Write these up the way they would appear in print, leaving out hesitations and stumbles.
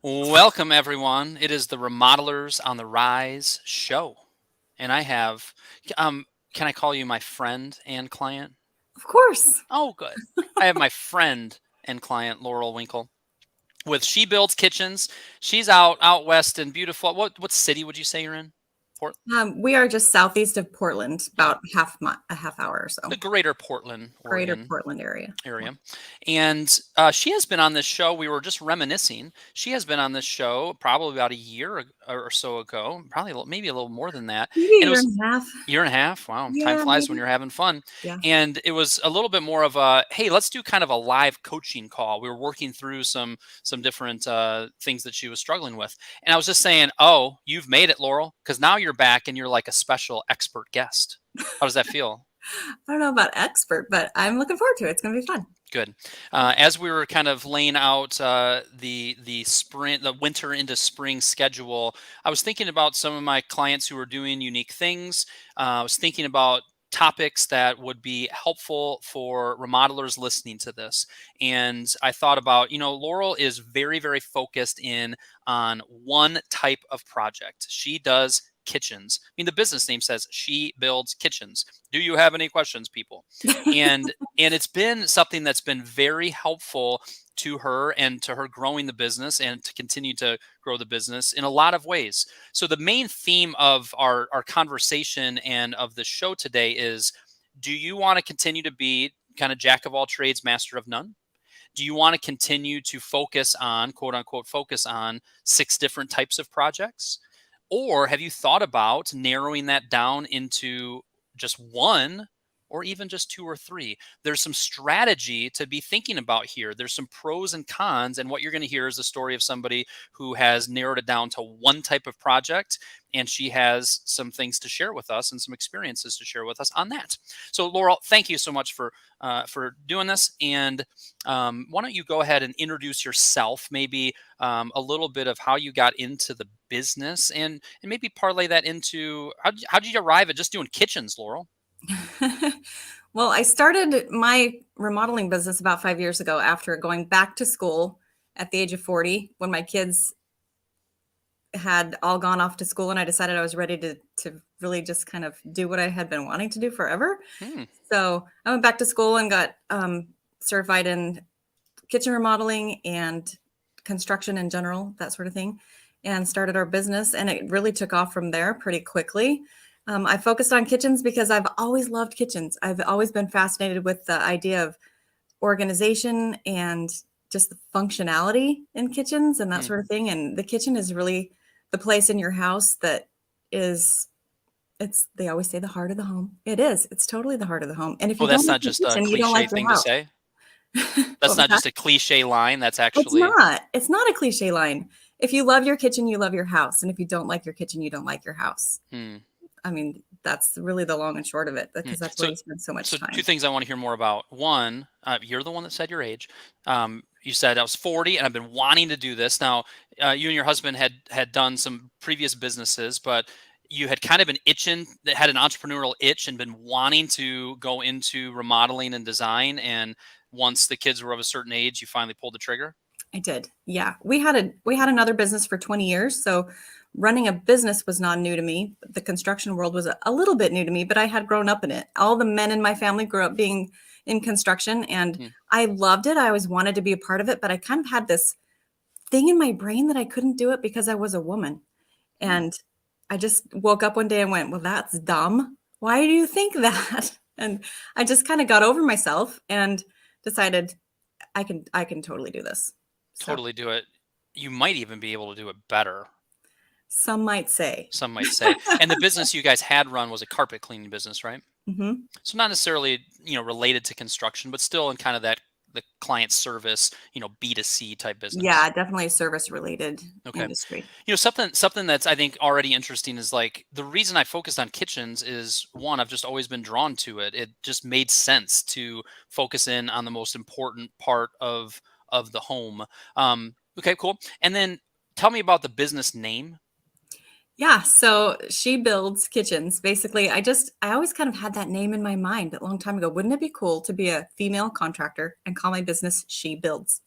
Welcome, everyone. It is the Remodelers on the Rise show. And I have, can I call you my friend and client? Of course. Oh, good. I have my friend and client, Laurel Winkel, with SheBuilds Kitchens. She's out west in beautiful. What city would you say you're in? Port. We are just southeast of Portland, Yeah, about a half hour or so. the Greater Portland, Greater Oregon Portland area. area. And she has been on this show. We were just reminiscing. She has been on this show probably about a year or so ago, probably maybe a little more than that. Maybe a And it year was and a half. year and a half. Wow, time Yeah, flies when maybe. you're having fun. Yeah. And it was a little bit more of a, hey, let's do kind of a live coaching call. We were working through some different things that she was struggling with. And I was just saying, oh, you've made it, Laurel, because now you're back and you're like a special expert guest. How does that feel? I don't know about expert, but I'm looking forward to it. It's going to be fun. Good. As we were kind of laying out the winter into spring schedule, I was thinking about some of my clients who are doing unique things. I was thinking about topics that would be helpful for remodelers listening to this. And I thought about, Laurel is very, very focused in on one type of project. She does kitchens. I mean, the business name says She Builds Kitchens. Do you have any questions, people? And it's been something that's been very helpful to her and to her growing the business and to continue to grow the business in a lot of ways. So the main theme of our conversation and of the show today is, do you want to continue to be kind of jack of all trades, master of none? Do you want to continue to focus on, quote unquote, focus on 6 different types of projects? Or have you thought about narrowing that down into just one or even just 2 or 3? There's some strategy to be thinking about here. There's some pros and cons. And what you're going to hear is the story of somebody who has narrowed it down to one type of project. And she has some things to share with us and some experiences to share with us on that. So, Laurel, thank you so much for doing this. And why don't you go ahead and introduce yourself, maybe a little bit of how you got into the business, and maybe parlay that into how did you arrive at just doing kitchens, Laurel? Well, I started my remodeling business about 5 years ago after going back to school at the age of 40 when my kids had all gone off to school and I decided I was ready to really just kind of do what I had been wanting to do forever. So I went back to school and got certified in kitchen remodeling and construction in general, that sort of thing, and started our business. And it really took off from there pretty quickly. I focused on kitchens because I've always loved kitchens. I've always been fascinated with the idea of organization and just the functionality in kitchens and that sort of thing. And the kitchen is really the place in your house that is, they always say the heart of the home. It is. It's totally the heart of the home. And if you That's don't like not your just a kitchen, you don't cliche like your thing to house. say. That's not just a cliche line. That's It's actually not. It's not a cliche line. If you love your kitchen, you love your house. And if you don't like your kitchen, you don't like your house. I mean, that's really the long and short of it, because that's where you spend so much time. 2 things I want to hear more about. One, you're the one that said your age. You said I was 40 and I've been wanting to do this. Now, you and your husband had done some previous businesses, but you had kind of been itching, that had an entrepreneurial itch and been wanting to go into remodeling and design. And once the kids were of a certain age, you finally pulled the trigger. I did. Yeah. We had another business for 20 years. So running a business was not new to me. The construction world was a little bit new to me, but I had grown up in it. All the men in my family grew up being in construction and I loved it. I always wanted to be a part of it, but I kind of had this thing in my brain that I couldn't do it because I was a woman. And I just woke up one day and went, well, that's dumb. Why do you think that? And I just kind of got over myself and decided I can totally do this. Totally do it. You might even be able to do it better. Some might say. And the business you guys had run was a carpet cleaning business, right? So not necessarily, related to construction, but still in kind of the client service, B2C type business. Yeah, definitely a service related industry. Something that's, I think, already interesting is like the reason I focused on kitchens is, one, I've just always been drawn to it. It just made sense to focus in on the most important part of the home. Okay, cool. And then tell me about the business name. Yeah, so SheBuilds Kitchens. Basically, I always kind of had that name in my mind a long time ago. Wouldn't it be cool to be a female contractor and call my business SheBuilds?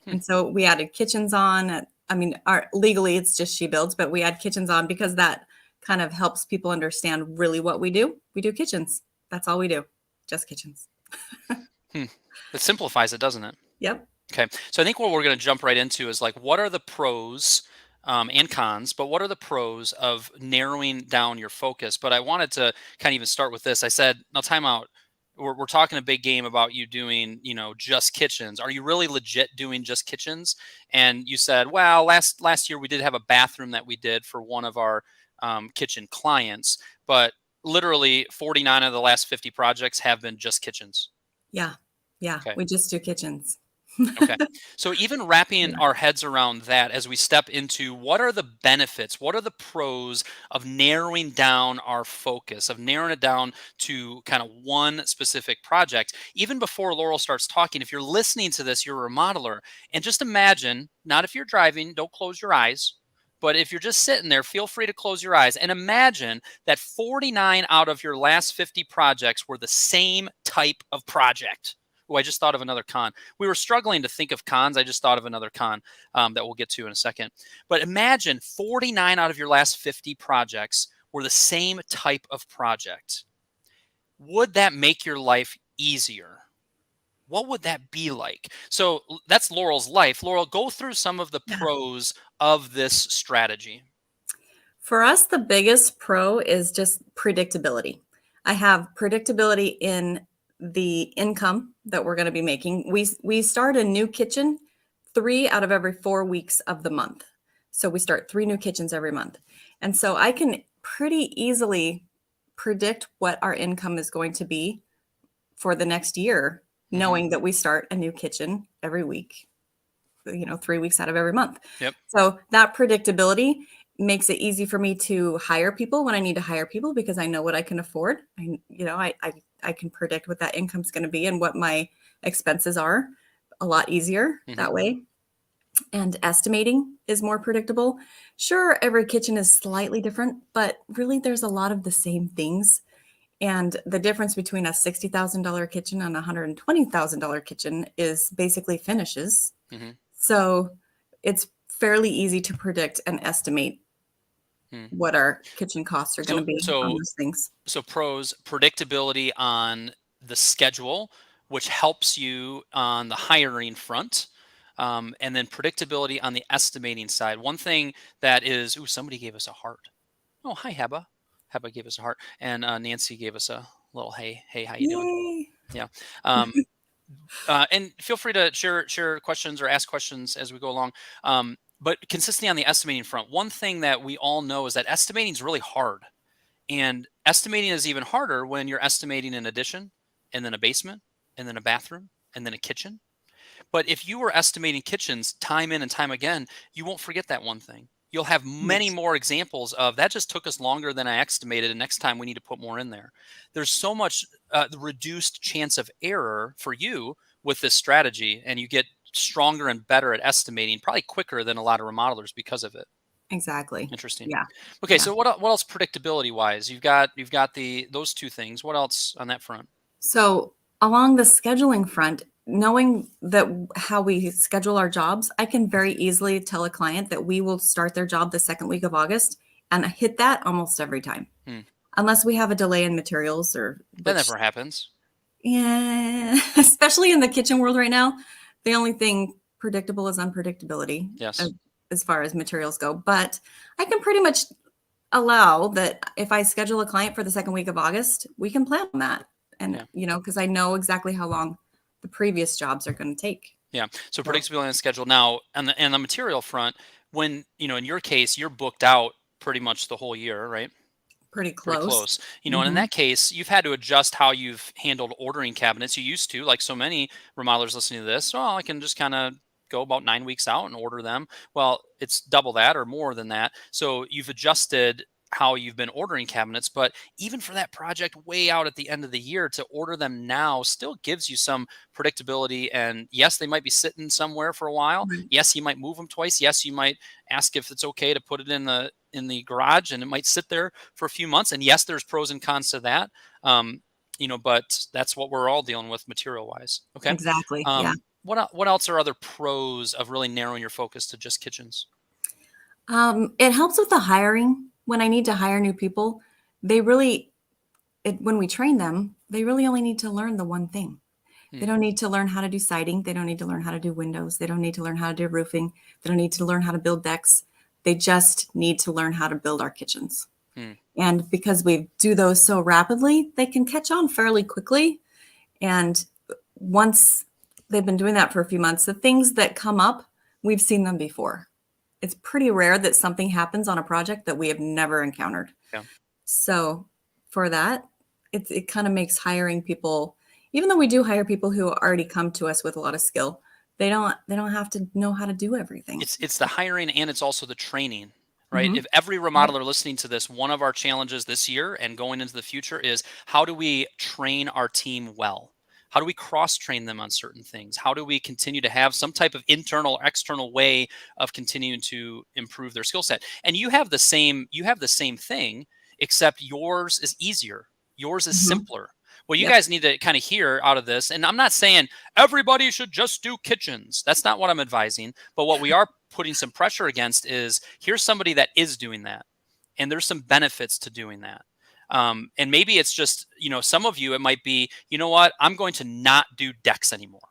And so we added kitchens on I mean, our legally it's just SheBuilds, but we add kitchens on because that kind of helps people understand really what we do. We do kitchens. That's all we do. Just kitchens. Hmm. It simplifies it, doesn't it? Yep. Okay, so I think what we're going to jump right into is like, what are the pros and cons, but what are the pros of narrowing down your focus? But I wanted to kind of even start with this. I said, now time out. We're talking a big game about you doing, just kitchens. Are you really legit doing just kitchens? And you said, well, last year we did have a bathroom that we did for one of our kitchen clients, but literally 49 of the last 50 projects have been just kitchens. Yeah. Yeah. Okay. We just do kitchens. Okay. So even wrapping Yeah. our heads around that as we step into what are the benefits, what are the pros of narrowing down our focus, of narrowing it down to kind of one specific project. Even before Laurel starts talking, if you're listening to this, you're a remodeler. And just imagine, not if you're driving, don't close your eyes. But if you're just sitting there, feel free to close your eyes and imagine that 49 out of your last 50 projects were the same type of project. Oh, I just thought of another con. We were struggling to think of cons. I just thought of another con that we'll get to in a second. But imagine 49 out of your last 50 projects were the same type of project. Would that make your life easier? What would that be like? So that's Laurel's life. Laurel, go through some of the Yeah. pros of this strategy. For us, the biggest pro is just predictability. I have predictability in the income that we're going to be making. We start a new kitchen 3 out of every 4 weeks of the month. So we start 3 new kitchens every month. And so I can pretty easily predict what our income is going to be for the next year, knowing that we start a new kitchen every week, 3 weeks out of every month. Yep. So that predictability makes it easy for me to hire people when I need to hire people because I know what I can afford. I can predict what that income's going to be and what my expenses are a lot easier that way. And estimating is more predictable. Sure, every kitchen is slightly different, but really there's a lot of the same things. And the difference between a $60,000 kitchen and a $120,000 kitchen is basically finishes. So it's fairly easy to predict and estimate what our kitchen costs are going to be on those things. So pros, predictability on the schedule, which helps you on the hiring front. And then predictability on the estimating side. One thing that is, somebody gave us a heart. Oh, hi, Heba. Heba gave us a heart. And Nancy gave us a little, hey, how you doing? Yay. Yeah. And feel free to share questions or ask questions as we go along. But consistently on the estimating front, one thing that we all know is that estimating is really hard. And estimating is even harder when you're estimating an addition and then a basement and then a bathroom and then a kitchen. But if you were estimating kitchens time in and time again, you won't forget that one thing. You'll have many more examples of that just took us longer than I estimated, and next time we need to put more in there. There's so much reduced chance of error for you with this strategy, and you get stronger and better at estimating, probably quicker than a lot of remodelers because of it. Exactly. Interesting. Yeah. Okay, Yeah. so what else predictability wise? You've got those two things. What else on that front? So along the scheduling front, knowing that how we schedule our jobs, I can very easily tell a client that we will start their job the second week of August and I hit that almost every time. Unless we have a delay in materials That never happens. Yeah, especially in the kitchen world right now, the only thing predictable is unpredictability. Yes. As far as materials go, but I can pretty much allow that if I schedule a client for the second week of August, we can plan on that. And, because I know exactly how long the previous jobs are going to take. Yeah. So predictability on the schedule. Now, on the material front, when, in your case, you're booked out pretty much the whole year, right? Pretty Pretty close. close. And in that case, you've had to adjust how you've handled ordering cabinets. You used to, like so many remodelers listening to this, I can just kind of go about 9 weeks out and order them. Well, it's double that or more than that. So you've adjusted how you've been ordering cabinets, but even for that project way out at the end of the year, to order them now still gives you some predictability. And yes, they might be sitting somewhere for a while. Yes, you might move them twice. Yes, you might ask if it's okay to put it in the garage and it might sit there for a few months. And yes, there's pros and cons to that. But that's what we're all dealing with material wise. Okay. Exactly. Yeah. What else are other pros of really narrowing your focus to just kitchens? It helps with the hiring. When I need to hire new people, they really, when we train them, they really only need to learn the one thing. They Hmm. don't need to learn how to do siding. They don't need to learn how to do windows. They don't need to learn how to do roofing. They don't need to learn how to build decks. They just need to learn how to build our kitchens. Hmm. And because we do those so rapidly, they can catch on fairly quickly. And once they've been doing that for a few months, the things that come up, we've seen them before. It's pretty rare that something happens on a project that we have never encountered. Yeah. So for that, it kind of makes hiring people, even though we do hire people who already come to us with a lot of skill, they don't have to know how to do everything. It's the hiring and it's also the training, right? Hmm. If every Yep. remodeler listening to this, one of our challenges this year and going into the future is how do we train our team well? How do we cross train them on certain things? How do we continue to have some type of internal or external way of continuing to improve their skill set? And you have the same thing, except yours is easier. Yours is Hmm. simpler. What you Yep. guys need to kind of hear out of this, and I'm not saying everybody should just do kitchens. That's not what I'm advising. But what we are putting some pressure against is here's somebody that is doing that, and there's some benefits to doing that. And maybe it's just, some of you, it might be, you know what, I'm going to not do decks anymore.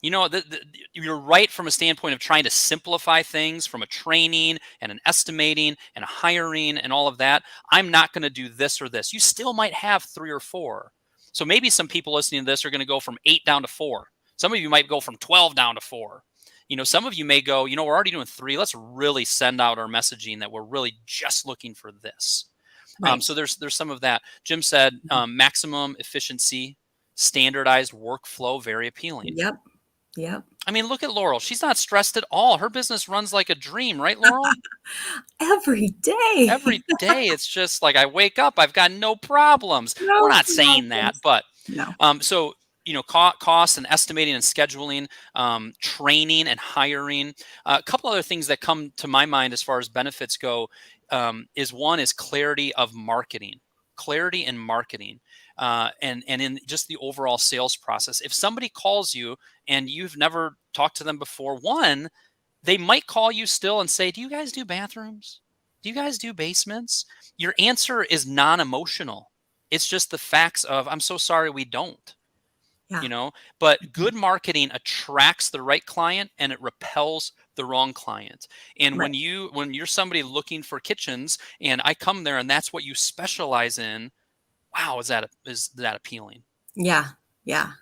You're right from a standpoint of trying to simplify things from a training and an estimating and a hiring and all of that. I'm not going to do this or this. You still might have 3 or 4. So maybe some people listening to this are going to go from 8 down to 4. Some of you might go from 12 down to 4. Some of you may go, we're already doing 3. Let's really send out our messaging that we're really just looking for this. Right. So there's some of that. Jim said maximum efficiency, standardized workflow, very appealing. Yep. Yep. I mean, look at Laurel. She's not stressed at all. Her business runs like a dream, right, Laurel? Every day. Every day, it's just like I wake up, I've got no problems. We're No not saying that, problems. but No. so cost and estimating and scheduling, training and hiring. A couple other things that come to my mind as far as benefits go is one is clarity of marketing, clarity in marketing, and in just the overall sales process. If somebody calls you and you've never talked to them before, one, they might call you still and say, "Do you guys do bathrooms? Do you guys do basements?" Your answer is non-emotional. It's just the facts of, "I'm so sorry, we don't." Yeah. you know but good marketing attracts the right client and it repels the wrong client. And Right. when you're somebody looking for kitchens and I come there and that's what you specialize in, wow, is that appealing? Yeah. Yeah.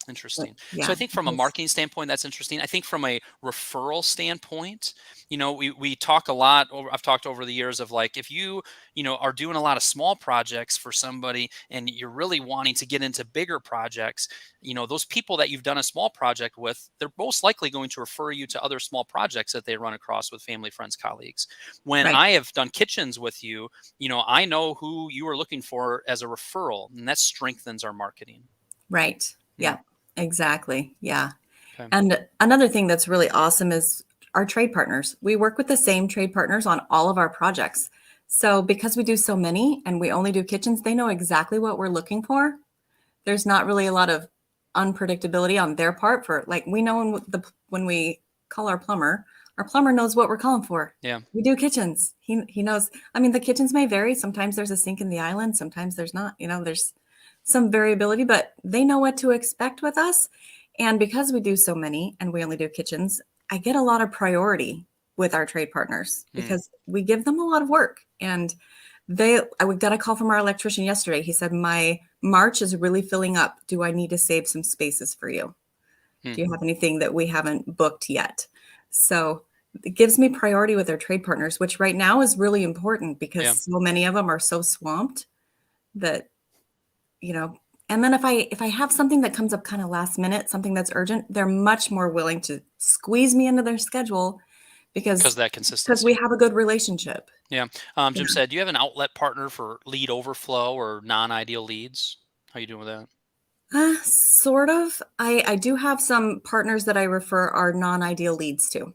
Interesting. So Yeah. I think from a marketing standpoint, that's interesting. I think from a referral standpoint, we talk a lot. I've talked over the years of like, if you are doing a lot of small projects for somebody and you're really wanting to get into bigger projects, those people that you've done a small project with, they're most likely going to refer you to other small projects that they run across with family, friends, colleagues. When Right. I have done kitchens with you, I know who you are looking for as a referral, and that strengthens our marketing. Right. Yeah. Yeah. Exactly. Yeah. Okay. And another thing that's really awesome is our trade partners. We work with the same trade partners on all of our projects. So because we do so many and we only do kitchens, they know exactly what we're looking for. There's not really a lot of unpredictability on their part for like we know when we call our plumber knows what we're calling for. Yeah. We do kitchens. He knows. I mean, the kitchens may vary. Sometimes there's a sink in the island, sometimes there's not. There's some variability, but they know what to expect with us. And because we do so many and we only do kitchens, I get a lot of priority with our trade partners Mm. because we give them a lot of work. And we got a call from our electrician yesterday. He said, "My March is really filling up. Do I need to save some spaces for you? Mm. Do you have anything that we haven't booked yet?" So it gives me priority with our trade partners, which right now is really important because Yeah. so many of them are so swamped that, you know, and then if I have something that comes up kind of last minute, something that's urgent, they're much more willing to squeeze me into their schedule Because because that we consistency. have a good relationship. Yeah. Yeah. Jim said, do you have an outlet partner for lead overflow or non-ideal leads? How you doing with that? Sort of. I do have some partners that I refer our non-ideal leads to. Okay.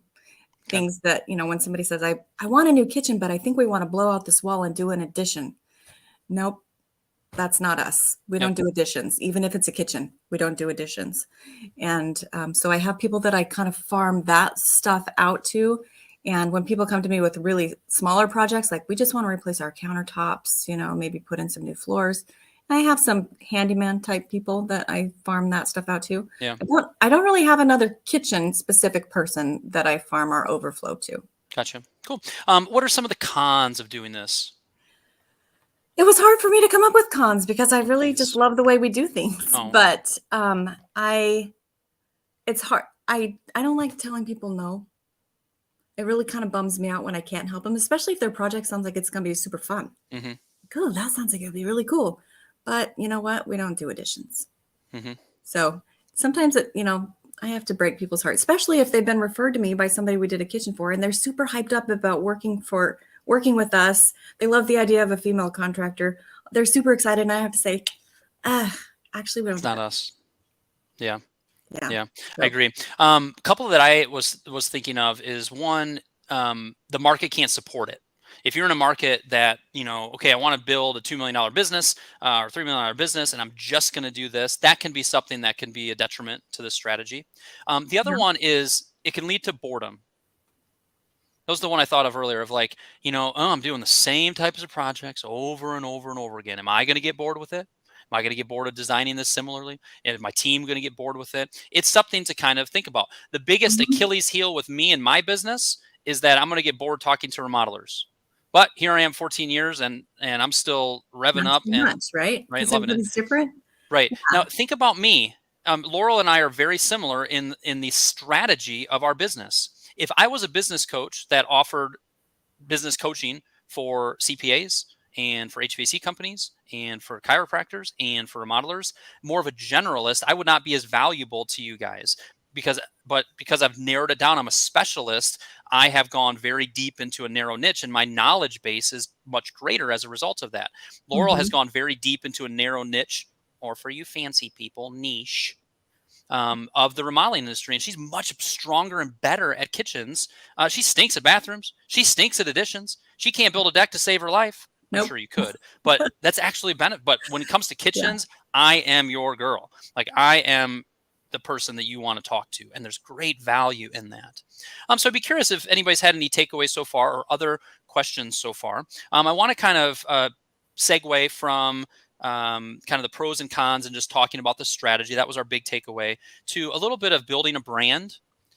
Things that, when somebody says, I want a new kitchen, but I think we want to blow out this wall and do an addition. Nope, that's not us. We Yep. don't do additions. Even if it's a kitchen, we don't do additions. And so I have people that I kind of farm that stuff out to. And when people come to me with really smaller projects, like we just want to replace our countertops, maybe put in some new floors. I have some handyman type people that I farm that stuff out to. Yeah. I don't really have another kitchen specific person that I farm our overflow to. Gotcha. Cool. What are some of the cons of doing this? It was hard for me to come up with cons because I really Please. just love the way we do things. Oh. But it's hard. I don't like telling people no. It really kind of bums me out when I can't help them, especially if their project sounds like it's going to be super fun. Mm-hmm. Cool. That sounds like it'd be really cool. But you know what? We don't do additions. Mm-hmm. So sometimes I have to break people's hearts, especially if they've been referred to me by somebody we did a kitchen for, and they're super hyped up about working with us. They love the idea of a female contractor. They're super excited. And I have to say, actually, we don't. It's not us. Yeah. Yeah. I agree. A couple that I was thinking of is one, the market can't support it. If you're in a market that, okay, I want to build a $2 million business or $3 million business, and I'm just going to do this, that can be something that can be a detriment to this strategy. The other one is it can lead to boredom. That was the one I thought of earlier of like, I'm doing the same types of projects over and over and over again. Am I going to get bored with it? Am I going to get bored of designing this similarly? And is my team going to get bored with it? It's something to kind of think about. The biggest Achilles heel with me and my business is that I'm going to get bored talking to remodelers. But here I am 14 years and I'm still revving up and right? Right, loving it. Different. Right. Yeah. Now think about me. Laurel and I are very similar in the strategy of our business. If I was a business coach that offered business coaching for CPAs and for HVAC companies and for chiropractors and for remodelers, more of a generalist, I would not be as valuable to you guys because I've narrowed it down. I'm a specialist. I have gone very deep into a narrow niche and my knowledge base is much greater as a result of that. Laurel has gone very deep into a narrow niche, or for you fancy people, niche. Of the remodeling industry, and she's much stronger and better at kitchens. She stinks at bathrooms. She stinks at additions. She can't build a deck to save her life. Nope. I'm sure you could, but that's actually a benefit. But when it comes to kitchens, I am your girl. Like I am the person that you want to talk to, and there's great value in that. So I'd be curious if anybody's had any takeaways so far or other questions so far. I want to kind of segue from kind of the pros and cons and just talking about the strategy. That was our big takeaway, to a little bit of building a brand.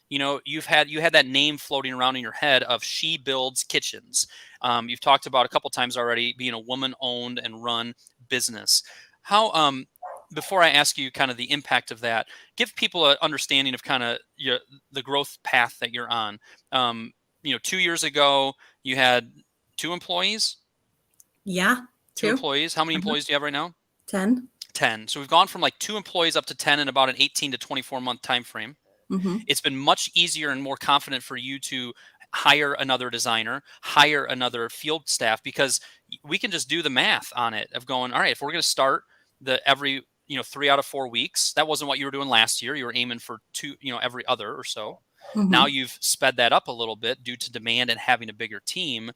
You had that name floating around in your head of SheBuilds Kitchens. You've talked about a couple times already being a woman-owned and run business. How before I ask you kind of the impact of that, give people an understanding of kind of the growth path that you're on. 2 years ago, you had 2 employees. Yeah. 2 employees. How many employees do you have right now? 10. 10. So we've gone from like 2 employees up to 10 in about an 18 to 24 month time frame. It's been much easier and more confident for you to hire another designer, hire another field staff, because we can just do the math on it of going, all right, if we're going to start every 3 out of 4 weeks, that wasn't what you were doing last year. You were aiming for 2, every other or so. Now you've sped that up a little bit due to demand and having a bigger team.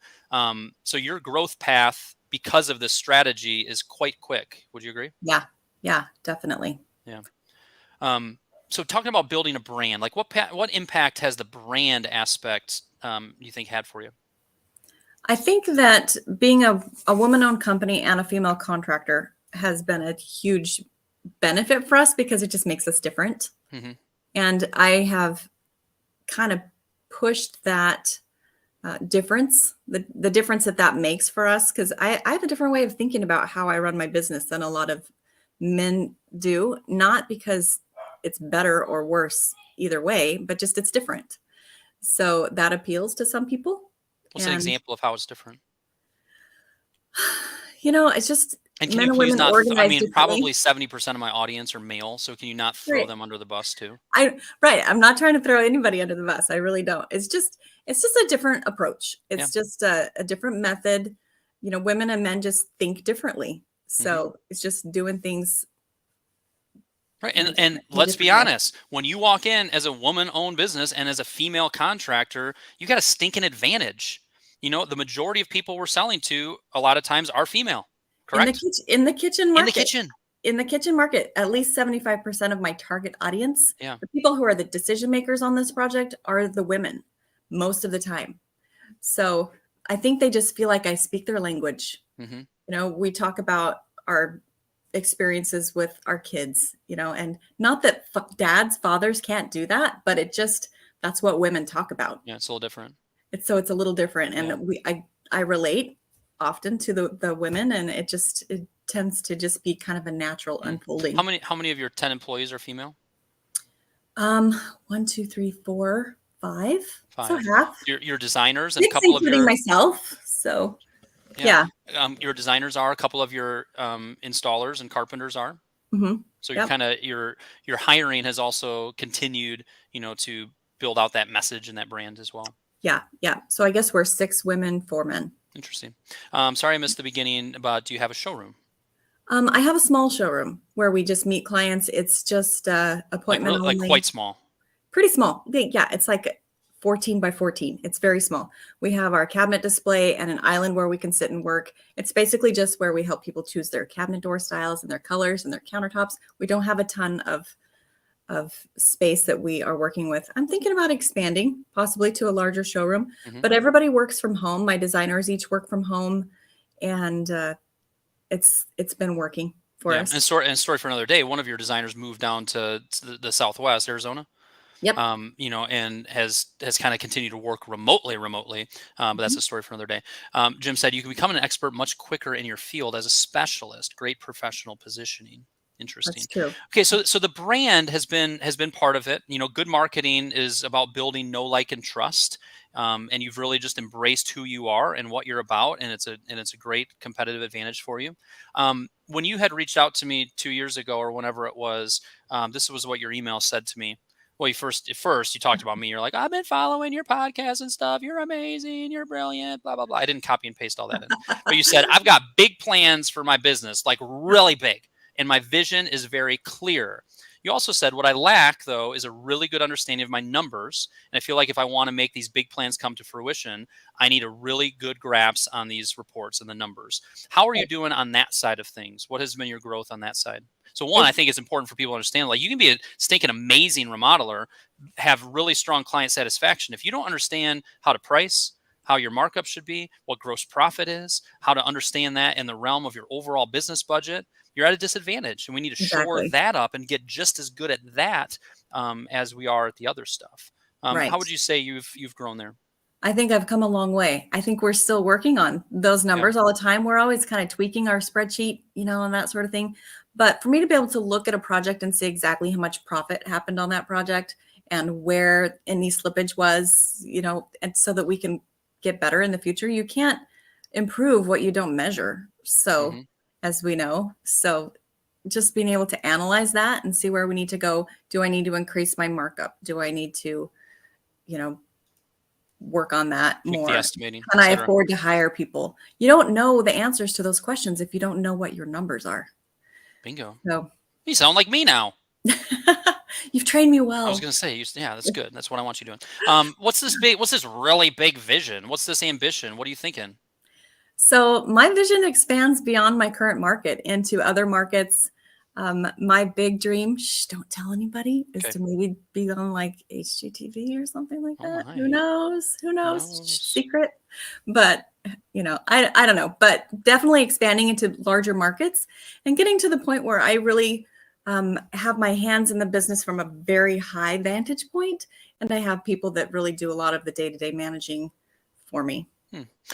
So your growth path because of this strategy is quite quick. Would you agree? Yeah, definitely. Yeah. So talking about building a brand, like what impact has the brand aspect you think had for you? I think that being a woman-owned company and a female contractor has been a huge benefit for us because it just makes us different. And I have kind of pushed that difference, the difference that makes for us, because I have a different way of thinking about how I run my business than a lot of men do, not because it's better or worse either way, but just it's different. So that appeals to some people. What's an example of how it's different? It's just and men and women organized. Probably 70% of my audience are male, so can you not throw them under the bus too? I'm not trying to throw anybody under the bus. I really don't. It's just a different approach. It's just a different method. Women and men just think differently. So it's just doing things. Right. And let's be honest, when you walk in as a woman-owned business and as a female contractor, you got a stinking advantage. The majority of people we're selling to a lot of times are female, correct? In the kitchen market. In the kitchen market, at least 75% of my target audience, the people who are the decision makers on this project, are the women. most of the time. So I think they just feel like I speak their language. Mm-hmm. We talk about our experiences with our kids, and not that fathers can't do that, but that's what women talk about. Yeah, it's a little different. It's a little different. Yeah. And I relate often to the women, and it tends to just be kind of a natural unfolding. How many of your 10 employees are female? 1, 2, 3, 4, 5. So 5. half. Your designers and a 6, couple of including your myself. So yeah. yeah. Your designers are, a couple of your installers and carpenters are. Mm-hmm. So Yep. your hiring has also continued, to build out that message and that brand as well. Yeah. So I guess we're 6 women, 4 men. Interesting. Sorry I missed the beginning, but do you have a showroom? I have a small showroom where we just meet clients. It's just appointment only. Like quite small. Pretty small. Yeah, it's like 14 by 14. It's very small. We have our cabinet display and an island where we can sit and work. It's basically just where we help people choose their cabinet door styles and their colors and their countertops. We don't have a ton of space that we are working with. I'm thinking about expanding possibly to a larger showroom, but everybody works from home. My designers each work from home, and it's been working for us. And story for another day. One of your designers moved down to the Southwest, Arizona. Yep. And has kind of continued to work remotely. But that's a story for another day. Jim said you can become an expert much quicker in your field as a specialist. Great professional positioning. Interesting. That's true. Okay, so the brand has been part of it. Good marketing is about building know, like, and trust. And you've really just embraced who you are and what you're about, and it's a great competitive advantage for you. When you had reached out to me 2 years ago or whenever it was, this was what your email said to me. Well, at first you talked about me. You're like, I've been following your podcast and stuff. You're amazing. You're brilliant. Blah blah blah. I didn't copy and paste all that in, but you said I've got big plans for my business, like really big. And my vision is very clear. You also said what I lack, though, is a really good understanding of my numbers. And I feel like if I want to make these big plans come to fruition, I need a really good grasp on these reports and the numbers. How are you doing on that side of things? What has been your growth on that side? So one, I think it's important for people to understand, like, you can be a stinking amazing remodeler, have really strong client satisfaction. If you don't understand how to price, how your markup should be, what gross profit is, how to understand that in the realm of your overall business budget, you're at a disadvantage. And we need to shore that up and get just as good at that as we are at the other stuff. Right. How would you say you've grown there? I think I've come a long way. I think we're still working on those numbers all the time. We're always kind of tweaking our spreadsheet, and that sort of thing. But for me to be able to look at a project and see exactly how much profit happened on that project and where any slippage was, and so that we can get better in the future, you can't improve what you don't measure. So as we know, so just being able to analyze that and see where we need to go. Do I need to increase my markup? Do I need to, work on that more? The estimating. Can I afford to hire people? You don't know the answers to those questions if you don't know what your numbers are. Bingo. So you sound like me now. You've trained me well. I was going to say, yeah, that's good. That's what I want you doing. What's this really big vision? What's this ambition? What are you thinking? So my vision expands beyond my current market into other markets. My big dream, don't tell anybody, is to maybe be on like HGTV or something like that. Nice. Who knows? Secret. But, I don't know, but definitely expanding into larger markets and getting to the point where I really have my hands in the business from a very high vantage point. And I have people that really do a lot of the day-to-day managing for me.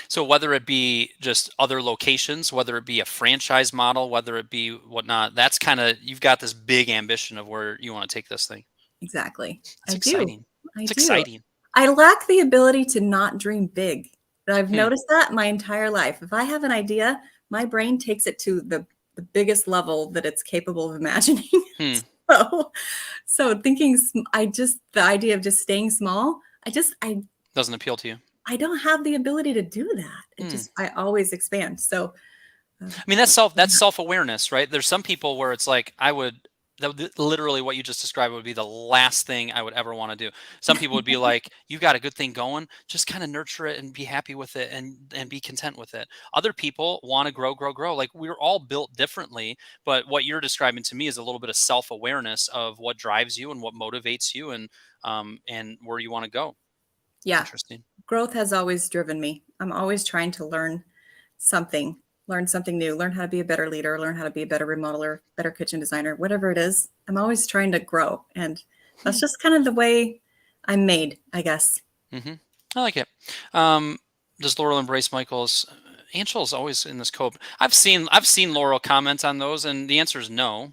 So whether it be just other locations, whether it be a franchise model, whether it be whatnot, that's kind of, you've got this big ambition of where you want to take this thing. Exactly. That's exciting. It's exciting. I lack the ability to not dream big. I've noticed that my entire life. If I have an idea, my brain takes it to the biggest level that it's capable of imagining. So thinking, the idea of just staying small, doesn't appeal to you. I don't have the ability to do that. I always expand. So, I mean, that's self-awareness, right? There's some people where it's like, literally what you just described would be the last thing I would ever want to do. Some people would be like, you got a good thing going, just kind of nurture it and be happy with it and be content with it. Other people want to grow. Like, we're all built differently, but what you're describing to me is a little bit of self-awareness of what drives you and what motivates you and where you want to go. Yeah. Interesting. Growth has always driven me. I'm always trying to something, learn something new, learn how to be a better leader, learn how to be a better remodeler, better kitchen designer, whatever it is. I'm always trying to grow. And that's just kind of the way I'm made, I guess. Mm-hmm. I like it. Um, does Laurel embrace Michael's? Angel's always in this cope. I've seen Laurel comment on those, and the answer is no.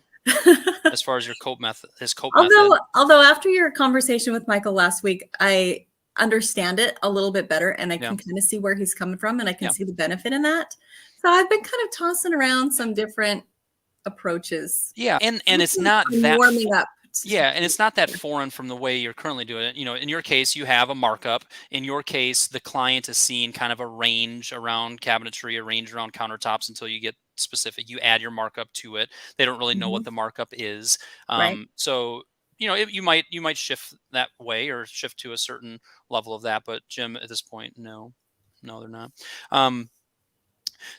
As far as your cope method, his cope method. Although after your conversation with Michael last week, I understand it a little bit better, and I Yeah. can kind of see where he's coming from, and I can Yeah. see the benefit in that. So I've been kind of tossing around some different approaches. Yeah, and it's not I'm that. warming up. Yeah, and it's not that foreign from the way you're currently doing it. In your case, you have a markup. In your case, the client is seeing kind of a range around cabinetry, a range around countertops until you get specific. You add your markup to it. They don't really know what Mhm. the markup is. Right. So you might shift that way or shift to a certain level of that. But Jim, at this point, no, they're not.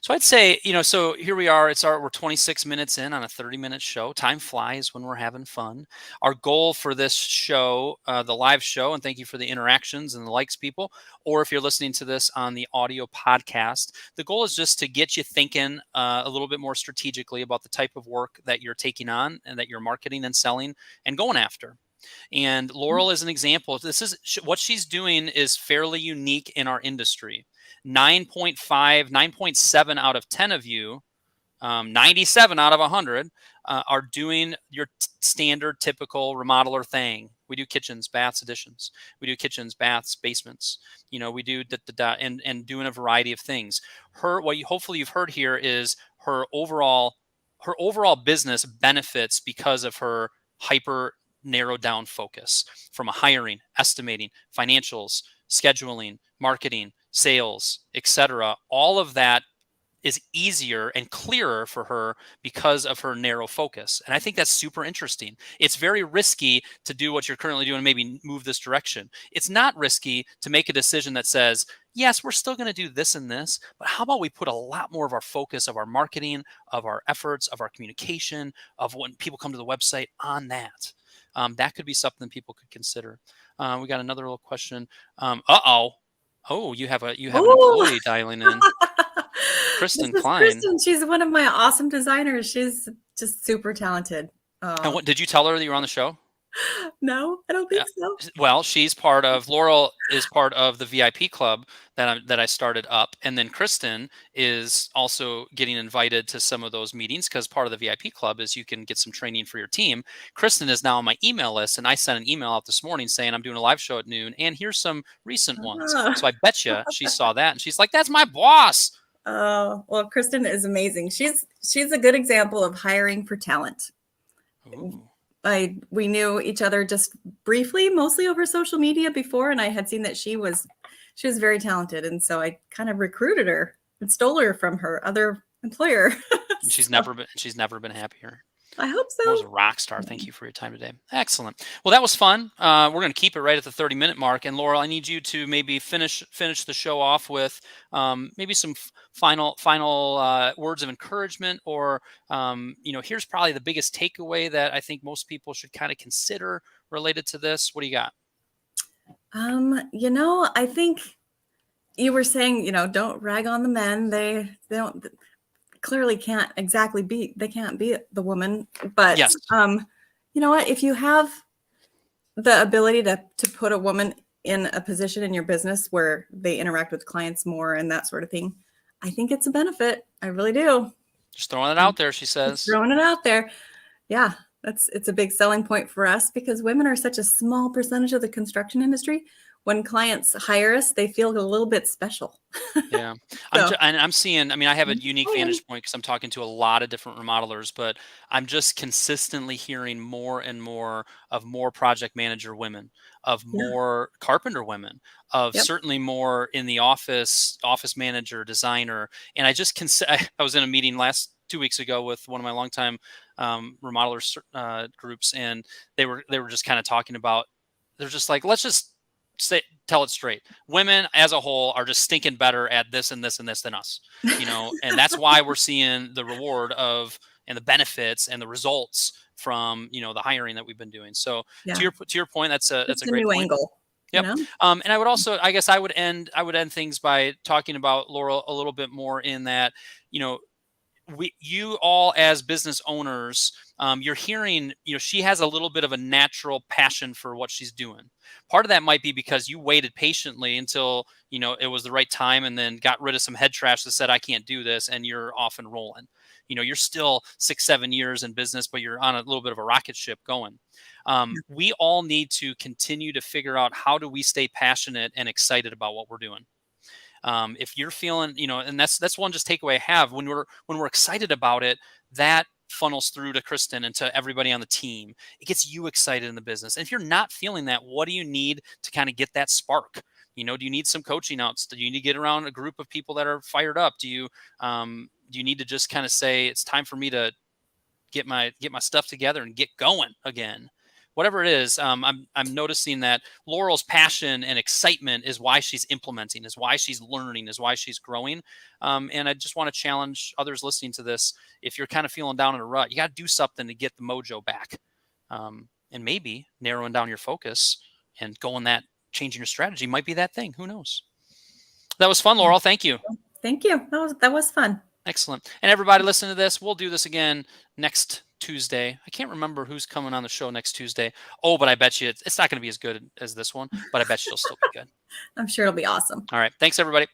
So I'd say, so here we are. We're 26 minutes in on a 30-minute show. Time flies when we're having fun. Our goal for this show, the live show, and thank you for the interactions and the likes, people, or if you're listening to this on the audio podcast, the goal is just to get you thinking a little bit more strategically about the type of work that you're taking on and that you're marketing and selling and going after. And Laurel is an example. What she's doing is fairly unique in our industry. 9.5, 9.7 out of 10 of you, 97 out of 100 are doing your standard, typical remodeler thing. We do kitchens, baths, additions. We do kitchens, baths, basements. We do and doing a variety of things. Hopefully you've heard here is her overall business benefits because of her hyper narrowed down focus from a hiring, estimating, financials, scheduling, marketing, sales, etc. All of that is easier and clearer for her because of her narrow focus. And I think that's super interesting. It's very risky to do what you're currently doing and maybe move this direction. It's not risky to make a decision that says, yes, we're still going to do this and this, but how about we put a lot more of our focus of our marketing, of our efforts, of our communication, of when people come to the website on that. That could be something people could consider. We got another little question. Oh, you have an Ooh. employee dialing in. This Kristen is Klein. Kristen. She's one of my awesome designers. She's just super talented. And what did you tell her that you were on the show? No, I don't think so. Well, Laurel is part of the VIP club that I started up, and then Kristen is also getting invited to some of those meetings because part of the VIP club is you can get some training for your team. Kristen is now on my email list, and I sent an email out this morning saying I'm doing a live show at noon, and here's some recent ones. Ah. So I bet you she saw that, and she's like, "That's my boss." Oh, well, Kristen is amazing. She's a good example of hiring for talent. Ooh. We knew each other just briefly, mostly over social media before, and I had seen that she was very talented, and so I kind of recruited her and stole her from her other employer. She's never been happier. I hope so. Laura's a rock star. Thank you for your time today. Excellent. Well, that was fun. We're going to keep it right at the 30-minute mark. And Laurel, I need you to maybe finish the show off with maybe some final words of encouragement, or here's probably the biggest takeaway that I think most people should kind of consider related to this. What do you got? I think you were saying, don't rag on the men. They don't clearly can't exactly they can't be the woman, but yes. You know what, if you have the ability to put a woman in a position in your business where they interact with clients more and that sort of thing, I think it's a benefit. I really do. Just throwing it out there, she says. Just throwing it out there. Yeah, it's a big selling point for us because women are such a small percentage of the construction industry. When clients hire us, they feel a little bit special. Yeah. I'm seeing, I have a unique vantage point because I'm talking to a lot of different remodelers, but I'm just consistently hearing more and more of more project manager women, of more carpenter women, of certainly more in the office manager, designer. And I was in a meeting 2 weeks ago with one of my longtime remodelers groups, and they were just kind of talking about, they're just like, let's just tell it straight. Women as a whole are just stinking better at this and this and this than us, and that's why we're seeing the reward of and the benefits and the results from the hiring that we've been doing. So to your point, that's a great new point. angle. you Yep. know? And I would also, I guess, I would end things by talking about Laurel a little bit more in that, you know, you all as business owners, you're hearing, she has a little bit of a natural passion for what she's doing. Part of that might be because you waited patiently until, it was the right time, and then got rid of some head trash that said, I can't do this, and you're off and rolling. You're still 6, 7 years in business, but you're on a little bit of a rocket ship going. We all need to continue to figure out, how do we stay passionate and excited about what we're doing. If you're feeling, and that's one just takeaway I have, when we're excited about it, that funnels through to Kristen and to everybody on the team. It gets you excited in the business. And if you're not feeling that, what do you need to kind of get that spark? Do you need some coaching outs? Do you need to get around a group of people that are fired up? Do you need to just kind of say, it's time for me to get my stuff together and get going again? Whatever it is, I'm noticing that Laurel's passion and excitement is why she's implementing, is why she's learning, is why she's growing. And I just want to challenge others listening to this. If you're kind of feeling down in a rut, you got to do something to get the mojo back. And maybe narrowing down your focus and changing your strategy might be that thing. Who knows? That was fun, Laurel. Thank you. Thank you. That was fun. Excellent. And everybody listen to this. We'll do this again next Tuesday. I can't remember who's coming on the show next Tuesday. Oh, but I bet you it's not going to be as good as this one, but I bet you it'll still be good. I'm sure it'll be awesome. All right. Thanks, everybody.